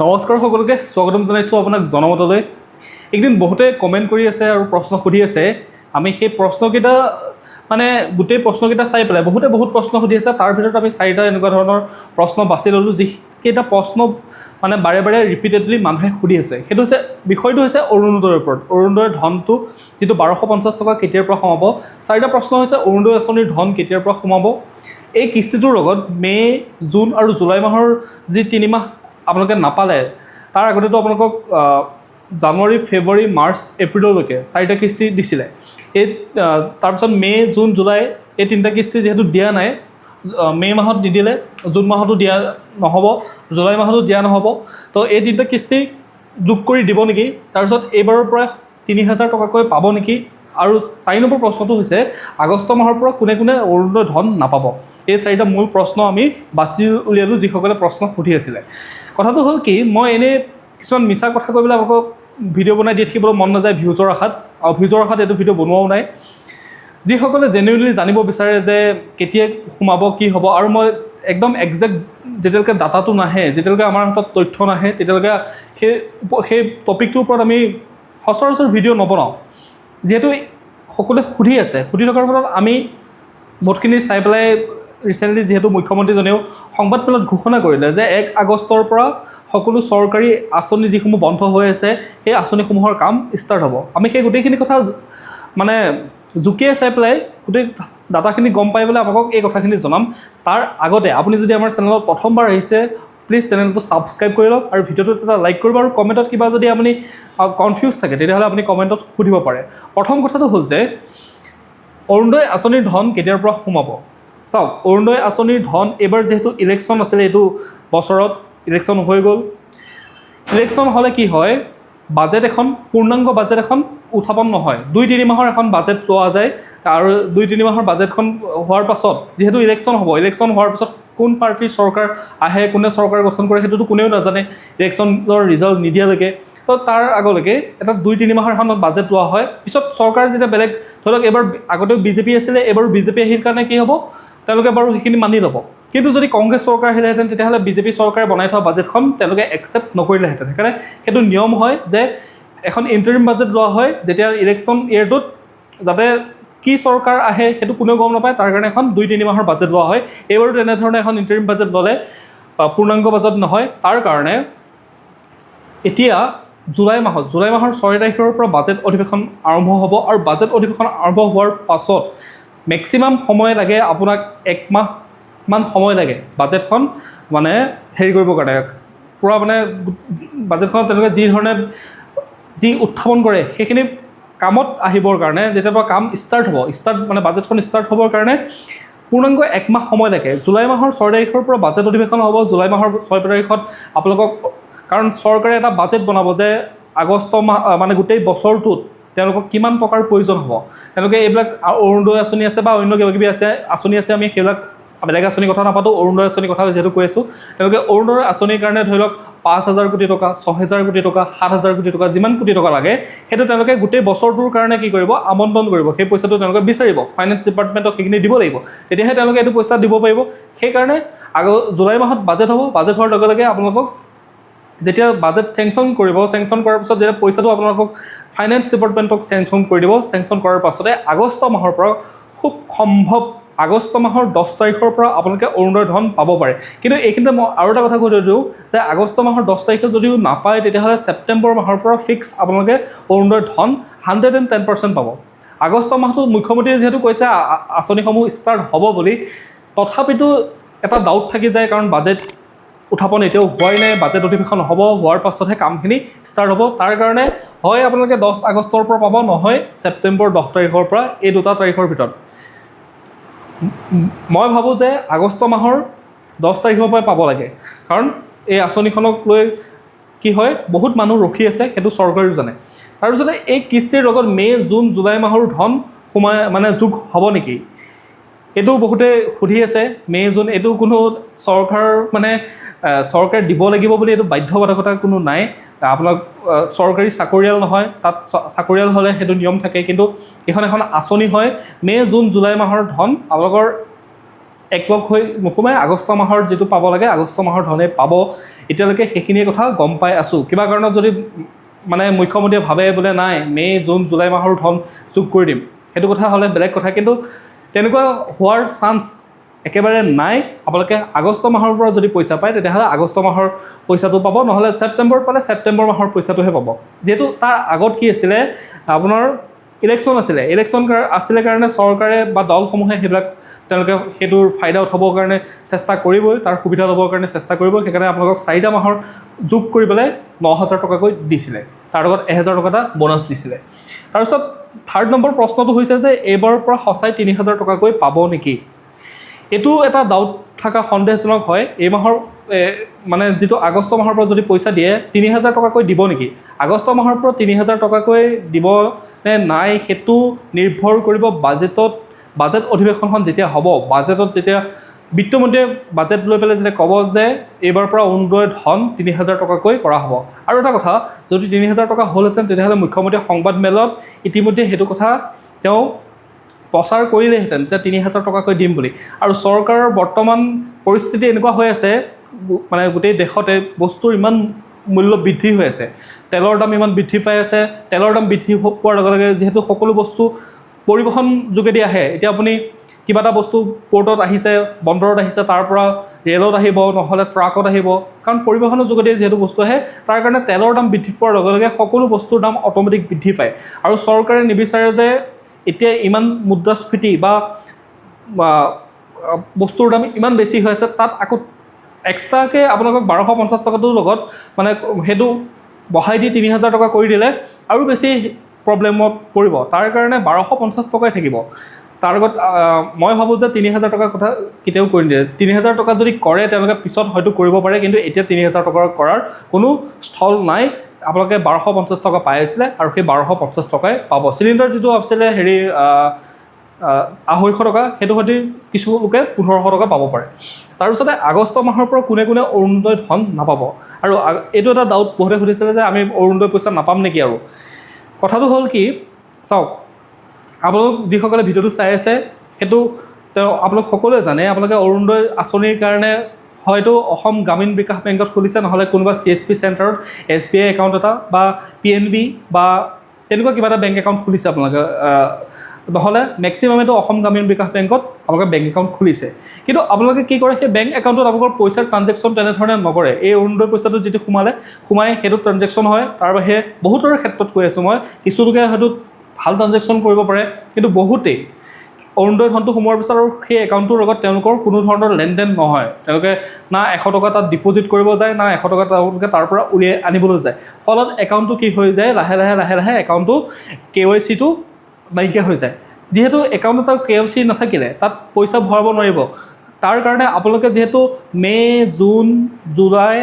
নমস্কাৰ সকলোকে স্বাগতম জনাইছোঁ আপোনাক জনমতলৈ। একদিন বহুতে কমেণ্ট কৰি আছে আৰু প্ৰশ্ন সুধি আছে। আমি সেই প্ৰশ্নকেইটা গোটেই প্ৰশ্নকেইটা চাই পেলাই বহুত প্ৰশ্ন সুধি আছে। তাৰ ভিতৰত আমি 4টা এনেকুৱা ধৰণৰ প্ৰশ্ন বাছি ল'লোঁ, যিকেইটা প্ৰশ্ন বাৰে বাৰে ৰিপিটেডলি মানুহে সুধি আছে। সেইটো হৈছে বিষয়টো হৈছে অৰুণোদয়ৰ ওপৰত। অৰুণোদয়ৰ ধনটো যিটো 1250 টকা কেতিয়াৰ পৰা সোমাব। 4টা প্ৰশ্ন হৈছে অৰুণোদয় আঁচনিৰ ধন কেতিয়াৰ পৰা সোমাব, এই কিস্তিটোৰ লগত মে', জুন আৰু জুলাই মাহৰ যি 3 মাহ আপোনালোকে নাপালে, তাৰ আগতেতো আপোনালোকক জানুৱাৰী, ফেব্ৰুৱাৰী, মাৰ্চ, এপ্ৰিললৈকে 4টা কিস্তি দিছিলে। এই তাৰপিছত মে', জুন, জুলাই এই 3টা কিস্তি যিহেতু দিয়া নাই, মে' মাহত নিদিলে, জুন মাহতো দিয়া নহ'ব, জুলাই মাহতো দিয়া নহ'ব, তো এই 3টা কিস্তি যোগ কৰি দিব নেকি? তাৰপিছত এইবাৰৰ পৰা 3000 টকাকৈ পাব নেকি? আৰু 4 নম্বৰ প্ৰশ্নটো হৈছে আগষ্ট মাহৰ পৰা কোনে কোনে অৰুণোদয় ধন নাপাব। এই 4টা মূল প্ৰশ্ন আমি বাছি উলিয়ালোঁ, যিসকলে প্ৰশ্ন সুধি আছিলে। কথাটো হ'ল কি, মই এনেই কিছুমান মিছা কথা কৈ পেলাই আপোনালোকক ভিডিঅ' বনাই দি থাকিবলৈ মন নাযায় ভিউজৰ আশাত, আৰু ভিউজৰ আশাত এইটো ভিডিঅ' বনোৱাও নাই। যিসকলে জেনুইনলি জানিব বিচাৰে যে কেতিয়া সোমাব, কি হ'ব, আৰু মই একদম একজেক্ট যেতিয়ালৈকে ডাটাটো নাহে, যেতিয়ালৈকে আমাৰ হাতত তথ্য নাহে, তেতিয়ালৈকে সেই টপিকটোৰ ওপৰত আমি সচৰাচৰ ভিডিঅ' নবনাওঁ। যিহেতু সকলোৱে সুধি আছে, সুধি থকাৰ ফলত আমি বহুতখিনি চাই পেলাই ৰিচেণ্টলি যিহেতু মুখ্যমন্ত্ৰীজনেও সংবাদমেলত ঘোষণা কৰিলে যে 1 আগষ্টৰ পৰা সকলো চৰকাৰী আঁচনি যিসমূহ বন্ধ হৈ আছে, সেই আঁচনিসমূহৰ কাম ষ্টাৰ্ট হ'ব। আমি সেই গোটেইখিনি কথা জুকিয়াই চাই পেলাই গোটেই ডাটাখিনি গম পাই পেলাই আপোনালোকক এই কথাখিনি জনাম। তাৰ আগতে আপুনি যদি আমাৰ চেনেলত প্ৰথমবাৰ আহিছে, প্লিজ চেনেলটো ছাবস্ক্ৰাইব কৰি লওক আৰু ভিডিঅ'টোত এটা লাইক কৰিব, আৰু কমেণ্টত কিবা যদি আপুনি কনফিউজ থাকে তেতিয়াহ'লে আপুনি কমেণ্টত সুধিব পাৰে। প্ৰথম কথাটো হ'ল যে অৰুণোদয় আঁচনিৰ ধন কেতিয়াৰ পৰা সোমাব। চাওক, অৰুণোদয় আঁচনিৰ ধন এইবাৰ যিহেতু ইলেকশ্যন আছিলে, এইটো বছৰত ইলেকশ্যন হৈ গ'ল। ইলেকশ্যন হ'লে কি হয়, বাজেট এখন, পূৰ্ণাংগ বাজেট এখন উত্থাপন নহয়। 2-3 মাহৰ এখন বাজেট লোৱা যায়, আৰু 2-3 মাহৰ বাজেটখন হোৱাৰ পাছত যিহেতু ইলেকশ্যন হ'ব, ইলেকশ্যন হোৱাৰ পাছত কোন পাৰ্টীৰ চৰকাৰ আহে, কোনে চৰকাৰ গঠন কৰে, সেইটোতো কোনেও নাজানে ইলেকশ্যনৰ ৰিজাল্ট নিদিয়ালৈকে। তো তাৰ আগলৈকে এটা 2-3 মাহৰ এখন বাজেট লোৱা হয়। পিছত চৰকাৰ যেতিয়া বেলেগ, ধৰি লওক এইবাৰ আগতেও বিজেপি আছিলে, এইবাৰো বিজেপি আহিল কাৰণে কি হ'ব, তেওঁলোকে বাৰু সেইখিনি মানি ল'ব। কিন্তু যদি কংগ্ৰেছ চৰকাৰ আহিলেহেঁতেন, তেতিয়াহ'লে বিজেপি চৰকাৰে বনাই থোৱা বাজেটখন তেওঁলোকে একচেপ্ট নকৰিলেহেঁতেন। সেইকাৰণে সেইটো নিয়ম হয় যে এখন ইণ্টাৰিম বাজেট লোৱা হয়, যেতিয়া ইলেকশ্যন ইয়েৰটোত যাতে কি চৰকাৰ আহে সেইটো কোনেও গম নাপায়, তাৰ কাৰণে এখন 2-3 মাহৰ বাজেট লোৱা হয়। এইবাৰো তেনেধৰণে এখন ইণ্টাৰিম বাজেট ল'লে পূৰ্ণাংগ বাজেট নহয়। তাৰ কাৰণে এতিয়া জুলাই মাহৰ 6 তাৰিখৰ পৰা বাজেট অধিৱেশন আৰম্ভ হ'ব, আৰু বাজেট অধিৱেশন আৰম্ভ হোৱাৰ পাছত মেক্সিমাম সময় লাগে আপোনাক 1 মাহমান সময় লাগে বাজেটখন হেৰি কৰিবৰ কাৰণে, পূৰা বাজেটখনত তেওঁলোকে যি উত্থাপন কৰে সেইখিনি কামত আহিবৰ কাৰণে, যেতিয়াৰ পৰা কাম ষ্টাৰ্ট হ'ব, বাজেটখন ষ্টাৰ্ট হ'বৰ কাৰণে পূৰ্ণাংগ 1 মাহ সময় লাগে। জুলাই মাহৰ 6 তাৰিখৰ পৰা বাজেট অধিৱেশন হ'ব। জুলাই মাহৰ 6 তাৰিখত আপোনালোকক, কাৰণ চৰকাৰে এটা বাজেট বনাব যে আগষ্ট মাহ গোটেই বছৰটোত তেওঁলোকক কিমান টকাৰ প্ৰয়োজন হ'ব। তেওঁলোকে এইবিলাক অৰুণোদয় আঁচনি আছে বা অন্য কিবাকিবি আঁচনি আছে, আমি সেইবিলাক বেলেগ আঁচনিৰ কথা নাপাতো, অৰুণোদয় আঁচনিৰ কথা যিহেতু কৈ আছোঁ। তেওঁলোকে অৰুণোদয় আঁচনিৰ কাৰণে ধৰি লওক 5000 কোটি টকা, 6000 কোটি টকা, 7000 কোটি টকা, যিমান কোটি টকা লাগে, সেইটো তেওঁলোকে গোটেই বছৰটোৰ কাৰণে কি কৰিব, আবণ্টন কৰিব। সেই পইচাটো তেওঁলোকে বিচাৰিব, ফাইনেন্স ডিপাৰ্টমেণ্টক সেইখিনি দিব লাগিব, তেতিয়াহে তেওঁলোকে এইটো পইচা দিব পাৰিব। সেইকাৰণে জুলাই মাহত বাজেট হ'ব। বাজেট হোৱাৰ লগে লগে আপোনালোকক যেতিয়া বাজেট চেংচন কৰিব, চেংচন কৰাৰ পিছত যেতিয়া পইচাটো আপোনালোকক ফাইনেন্স ডিপাৰ্টমেণ্টক চেংচন কৰি দিব, চেংচন কৰাৰ পাছতে আগষ্ট মাহৰ পৰা খুব সম্ভৱ আগষ্ট মাহৰ 10 তাৰিখৰ পৰা আপোনালোকে অৰুণোদয় ধন পাব পাৰে। কিন্তু এইখিনিতে মই আৰু এটা কথা কৈ দিওঁ যে আগষ্ট মাহৰ 10 তাৰিখে যদিও নাপায়, তেতিয়াহ'লে ছেপ্টেম্বৰ মাহৰ পৰা ফিক্স আপোনালোকে অৰুণোদয় ধন 110% পাব। আগষ্ট মাহটো মুখ্যমন্ত্ৰীয়ে যিহেতু কৈছে আঁচনিসমূহ ষ্টাৰ্ট হ'ব বুলি, তথাপিতো এটা ডাউট থাকি যায়, কাৰণ বাজেট উত্থাপন এতিয়াও হোৱাই নাই, বাজেট অধিৱেশন হ'ব, হোৱাৰ পাছতহে কামখিনি ষ্টাৰ্ট হ'ব। তাৰ কাৰণে হয় আপোনালোকে 10 আগষ্টৰ পৰা পাব, নহয় ছেপ্টেম্বৰ 10 তাৰিখৰ পৰা, এই 2টা তাৰিখৰ ভিতৰত। মই ভাবোঁ যে আগষ্ট মাহৰ 10 তাৰিখৰ পৰাই পাব লাগে, কাৰণ এই আঁচনিখনক লৈ কি হয়, বহুত মানুহ ৰখি আছে, সেইটো চৰকাৰেও জানে। তাৰপিছতে এই কিস্তিৰ লগত মে', জুন, জুলাই মাহৰ ধন যোগ হ'ব নেকি, এইটো বহুতে সুধি আছে। মে', জুন এইটো কোনো চৰকাৰে দিব লাগিব বুলি এইটো বাধ্যবাধকতা কোনো নাই। আপোনাক চৰকাৰী চাকৰিয়াল নহয়, তাত চাকৰিয়াল হ'লে সেইটো নিয়ম থাকে, কিন্তু এখন আঁচনি হয়। মে', জুন, জুলাই মাহৰ ধন আপোনালোকৰ একলগ হৈ নোসোমাই আগষ্ট মাহৰ যিটো পাব লাগে আগষ্ট মাহৰ ধনে পাব এতিয়ালৈকে সেইখিনি কথা গম পাই আছোঁ কিবা কাৰণত যদি মানে মুখ্যমন্ত্ৰীয়ে ভাবে বোলে নাই মে' জুন জুলাই মাহৰ ধন যোগ কৰি দিম সেইটো কথা হ'লে বেলেগ কথা কিন্তু তেনেকুৱা হোৱাৰ চান্স একেবাৰে নাই আপোনালোকে আগষ্ট মাহৰ পৰা যদি পইচা পায় তেতিয়াহ'লে আগষ্ট মাহৰ পইচাটো পাব নহ'লে ছেপ্টেম্বৰ পালে ছেপ্টেম্বৰ মাহৰ পইচাটোহে পাব যিহেতু তাৰ আগত কি আছিলে আপোনাৰ ইলেকশ্যন আছিলে কাৰণে চৰকাৰে বা দলসমূহে সেইবিলাক তেওঁলোকে সেইটোৰ ফাইদা উঠাবৰ কাৰণে চেষ্টা কৰিবই তাৰ সুবিধা ল'বৰ কাৰণে চেষ্টা কৰিব সেইকাৰণে আপোনালোকক 4টা মাহৰ যোগ কৰি পেলাই 9,000 টকাকৈ দিছিলে তাৰ লগত 1,000 টকা এটা বোনাছ দিছিলে তাৰপিছত 3rd নম্বৰ প্ৰশ্নটো হৈছে যে এইবাৰৰ পৰা সঁচাই 3,000 টকাকৈ পাব নেকি এইটো এটা ডাউট থকা সন্দেহজনক হয় এই মাহৰ মানে যিটো আগষ্ট মাহৰ পৰা যদি পইচা দিয়ে 3,000 টকাকৈ দিব নেকি আগষ্ট মাহৰ পৰা 3,000 টকাকৈ দিব নে নাই সেইটো নিৰ্ভৰ কৰিব বাজেট অধিৱেশনখন যেতিয়া হ'ব বাজেটত যেতিয়া বিত্তমন্ত্ৰীয়ে বাজেট লৈ পেলাই যেতিয়া ক'ব যে এইবাৰ পৰা অৰুণোদয় ধন 3,000 টকাকৈ কৰা হ'ব আৰু এটা কথা যদি 3,000 টকা হ'লহেঁতেন তেতিয়াহ'লে মুখ্যমন্ত্ৰীয়ে সংবাদ মেলত ইতিমধ্যে সেইটো কথা তেওঁ প্ৰচাৰ কৰিলেহেঁতেন যে 3,000 টকাকৈ দিম বুলি আৰু চৰকাৰৰ বৰ্তমান পৰিস্থিতি এনেকুৱা হৈ আছে মানে গোটেই দেশতে বস্তুৰ ইমান মূল্য বৃদ্ধি হৈ আছে তেলৰ দাম ইমান বৃদ্ধি পাই আছে তেলৰ দাম বৃদ্ধি পোৱাৰ লগে লগে যিহেতু সকলো বস্তু পৰিবহণ যোগেদি আহে এতিয়া আপুনি কিবা এটা বস্তু পৰ্টত আহিছে বন্দৰত আহিছে তাৰ পৰা ৰেলত আহিব নহ'লে ট্ৰাকত আহিব কাৰণ পৰিবহণৰ যোগেদি যিহেতু বস্তু আহে তাৰ কাৰণে তেলৰ দাম বৃদ্ধি পোৱাৰ লগে লগে সকলো বস্তুৰ দাম অট'মেটিক বৃদ্ধি পায় আৰু চৰকাৰে নিবিচাৰে যে এতিয়া ইমান মুদ্ৰাস্ফীতি বা বস্তুৰ দাম ইমান বেছি হৈ আছে তাত আকৌ এক্সট্ৰাকৈ আপোনালোকক 1,250 টকাটোৰ লগত মানে সেইটো বঢ়াই দি 3,000 টকা কৰি দিলে আৰু বেছি প্ৰব্লেমত পৰিব তাৰ কাৰণে 1,250 টকাই থাকিব তাৰ লগত মই ভাবোঁ যে 3,000 টকাৰ কথা কেতিয়াও কৰি নিদিয়ে 3,000 টকা যদি কৰে তেওঁলোকে পিছত হয়তো কৰিব পাৰে কিন্তু এতিয়া 3,000 টকাৰ কৰাৰ কোনো স্থল নাই আপোনালোকে 1,250 টকা পাই আছিলে আৰু সেই 1,250 টকাই পাব চিলিণ্ডাৰ যিটো আছিলে 250 টকা সেইটো সৈতে কিছু লোকে 1,500 টকা পাব পাৰে তাৰপিছতে আগষ্ট মাহৰ পৰা কোনে কোনে অৰুণোদয় ধন নাপাব আৰু এইটো এটা ডাউট বহুতে সুধিছিলে যে আমি অৰুণোদয় পইচা নাপাম নেকি আৰু কথাটো হ'ল কি চাওক আপোনালোক যিসকলে ভিডিঅ'টো চাই আছে সেইটো আপোনালোক সকলোৱে জানে আপোনালোকে অৰুণোদয় আঁচনিৰ কাৰণে হয়তো অসম গ্ৰামীণ বিকাশ বেংকত খুলিছে নহ'লে কোনোবা CSP চেণ্টাৰত SBI একাউণ্ট এটা বা PNB বা তেনেকুৱা কিবা এটা বেংক একাউণ্ট খুলিছে আপোনালোকে নহ'লে মেক্সিমামেতো অসম গ্ৰামীণ বিকাশ বেংকত আপোনালোকে বেংক একাউণ্ট খুলিছে কিন্তু আপোনালোকে কি কৰে সেই বেংক একাউণ্টত আপোনালোকৰ পইচাৰ ট্ৰানজেকশ্যন তেনেধৰণে নকৰে এই অৰুণোদয় পইচাটো যিটো সোমাই সেইটো ট্ৰানজেকশ্যন হয় তাৰ বাহিৰে বহুতৰ ক্ষেত্ৰত কৈ আছোঁ মই কিছু লোকে হয়তো ভাল ট্ৰানজেকশ্যন কৰিব পাৰে কিন্তু বহুতেই অৰুণোদয় ধনটো সোমোৱাৰ পিছত আৰু সেই একাউণ্টটোৰ লগত তেওঁলোকৰ কোনো ধৰণৰ লেনদেন নহয় তেওঁলোকে না 100 টকা তাত ডিপ'জিট কৰিব যায় না 100 টকা তেওঁলোকে তাৰ পৰা উলিয়াই আনিবলৈ যায় ফলত একাউণ্টটো কি হৈ যায় লাহে লাহে একাউণ্টটো KYC-টো নাইকিয়া হৈ যায় যিহেতু একাউণ্টত আৰু KYC নাথাকিলে তাত পইচা ভৰাব নোৱাৰিব তাৰ কাৰণে আপোনালোকে যিহেতু মে' জুন জুলাই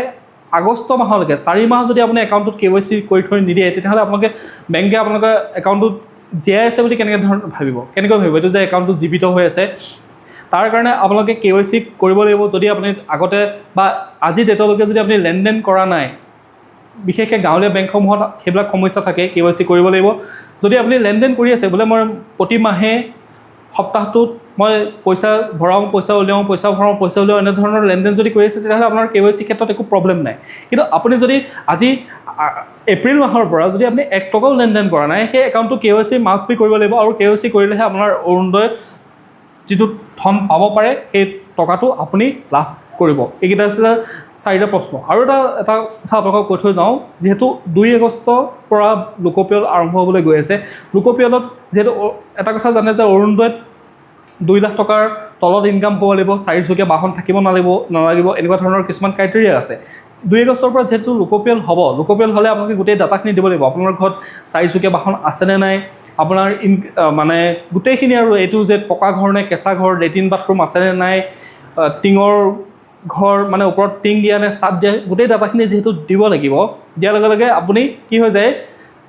আগষ্ট মাহলৈকে 4 মাহ যদি আপুনি একাউণ্টটোত KYC কৰি থৈ নিদিয়ে তেতিয়াহ'লে আপোনালোকে বেংকে আপোনালোকৰ একাউণ্টটোত জীয়াই আছে বুলি কেনেকৈ ভাবিব এইটো যে একাউণ্টটো জীৱিত হৈ আছে তাৰ কাৰণে আপোনালোকে KYC কৰিব লাগিব যদি আপুনি আগতে বা আজি ডেটলৈকে যদি আপুনি লেনদেন কৰা নাই বিশেষকৈ গাঁৱলীয়া বেংকসমূহত সেইবিলাক সমস্যা থাকে KYC কৰিব লাগিব যদি আপুনি লেনদেন কৰি আছে বোলে মই প্ৰতি মাহে সপ্তাহটোত মই পইচা ভৰাওঁ পইচা উলিয়াওঁ এনেধৰণৰ লেনদেন যদি কৰি আছে তেতিয়াহ'লে আপোনাৰ KYC ক্ষেত্ৰত একো প্ৰব্লেম নাই কিন্তু আপুনি যদি আজি এপ্ৰিল মাহৰ পৰা যদি আপুনি 1 টকাও লেনদেন কৰা নাই সেই একাউণ্টটো KYC মাষ্ট বি কৰিব লাগিব আৰু KYC কৰিলেহে আপোনাৰ অৰুণোদয় যিটো ধন পাব পাৰে সেই টকাটো আপুনি লাভ কৰিব এইকেইটা আছিলে 4টা প্ৰশ্ন আৰু এটা কথা আপোনালোকক কৈ থৈ যাওঁ যিহেতু 2 আগষ্টৰ পৰা লোকপিয়ল আৰম্ভ হ'বলৈ গৈ আছে লোকপিয়লত যিহেতু এটা কথা জানে যে অৰুণোদয়ত 2 লাখ টকাৰ তলত ইনকাম হ'ব লাগিব 4চকীয়া বাহন থাকিব নালাগিব এনেকুৱা ধৰণৰ কিছুমান ক্ৰাইটেৰিয়া আছে 2 আগষ্টৰ পৰা যেহেতু লোকপিয়ল হ'লে আপোনালোকে গোটেই ডাটাখিনি দিব লাগিব আপোনাৰ ঘৰত 4চকীয়া বাহন আছেনে নাই আপোনাৰ মানে গোটেইখিনি আৰু এইটো যে পকা ঘৰ নে কেঁচা ঘৰ লেট্ৰিন বাথৰুম আছেনে নাই টিঙৰ ঘৰ মানে ওপৰত টিং দিয়া নে চাট দিয়া গোটেই ডাটাখিনি যিহেতু দিব লাগিব দিয়াৰ লগে লগে আপুনি কি হৈ যায়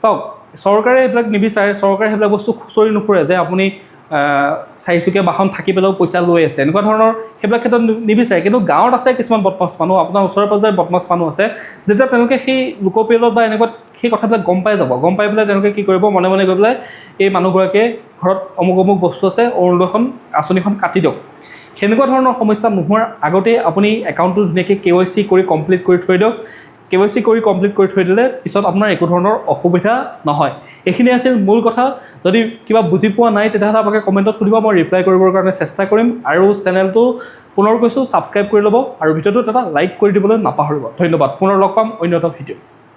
চাওক চৰকাৰে এইবিলাক নিবিচাৰে চৰকাৰে সেইবিলাক বস্তু খুচৰি নুফুৰে যে আপুনি 4চকীয়া বাহন থাকি পেলাইও পইচা লৈ আছে এনেকুৱা ধৰণৰ সেইবিলাক ক্ষেত্ৰত নিবিচাৰে কিন্তু গাঁৱত আছে কিছুমান বদমাছ মানুহ আপোনাৰ ওচৰে পাজৰে বদমাছ মানুহ আছে যেতিয়া তেওঁলোকে সেই লোকপিয়লত বা এনেকুৱা সেই কথাবিলাক গম পাই পেলাই তেওঁলোকে কি কৰিব মনে মনে গৈ পেলাই এই মানুহগৰাকীয়ে ঘৰত অমুক বস্তু আছে অৰুণোদয়খন আঁচনিখন কাটি দিয়ক সেনেকুৱা ধৰণৰ সমস্যা নোহোৱাৰ আগতেই আপুনি একাউণ্টটো ধুনীয়াকৈ KYC কৰি কমপ্লিট কৰি থৈ দিয়ক। KYC কৰি কমপ্লিট কৰি থৈ দিলে পিছত আপোনাৰ একো ধৰণৰ অসুবিধা নহয়। এইখিনি আছিল মূল কথা। যদি কিবা বুজি পোৱা নাই তেতিয়াহ'লে আপোনালোকে কমেণ্টত সুধিব, মই ৰিপ্লাই কৰিবৰ কাৰণে চেষ্টা কৰিম। আৰু চেনেলটো পুনৰ কৈছোঁ ছাবস্ক্ৰাইব কৰি ল'ব আৰু ভিডিঅ'টোত এটা লাইক কৰি দিবলৈ নাপাহৰিব। ধন্যবাদ। পুনৰ লগ পাম অন্য এটা ভিডিঅ'।